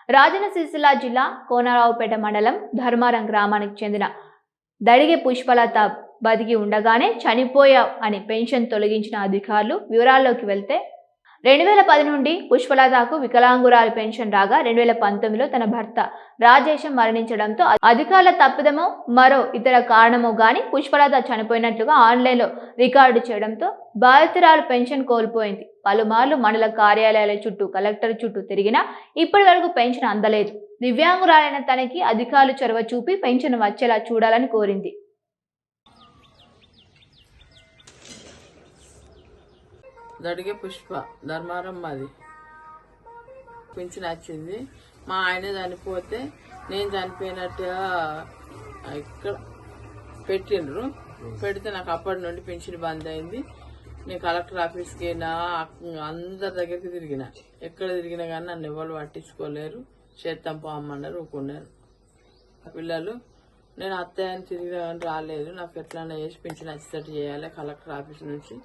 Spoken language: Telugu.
రాజన్న సిరిసిల్ల జిల్లా కోనరావుపేట మండలం ధర్మారం గ్రామానికి చెందిన దడిగే పుష్పలత బతికి ఉండగానే చనిపోయావు అని పెన్షన్ తొలగించిన అధికారులు వివరాల్లోకి వెళ్తే 2010 నుండి పుష్పలతకు వికలాంగురాలి పెన్షన్ రాగా 2019లో తన భర్త రాజేశం మరణించడంతో అధికారుల తప్పిదమో మరో ఇతర కారణమో గాని పుష్పలత చనిపోయినట్లుగా ఆన్లైన్లో రికార్డు చేయడంతో బాధితురాలు పెన్షన్ కోల్పోయింది. పలుమార్లు మండల కార్యాలయాల చుట్టూ కలెక్టర్ చుట్టూ తిరిగినా ఇప్పటి వరకు పెన్షన్ అందలేదు. దివ్యాంగురాలైన తనకి అధికారులు చొరవ చూపి పెన్షన్ వచ్చేలా చూడాలని కోరింది. దడిగే పుష్ప ధర్మారం మాది. పింఛన్ వచ్చింది. మా ఆయన చనిపోతే నేను చనిపోయినట్టుగా ఇక్కడ పెట్టిండ్రు. పెడితే నాకు అప్పటి నుండి పింఛన్ బంద్ అయింది. నేను కలెక్టర్ ఆఫీస్కి అందరి దగ్గరికి తిరిగిన. ఎక్కడ తిరిగినా కానీ నన్ను ఎవరు పట్టించుకోలేరు. చేత్తం పోమన్నారు, ఊకున్నారు. పిల్లలు నేను అత్తయ్యని తిరిగినా కానీ రాలేదు. నాకు ఎట్లన్నా చేసి పింఛన్ వచ్చేటట్టు చేయాలి కలెక్టర్ ఆఫీస్ నుంచి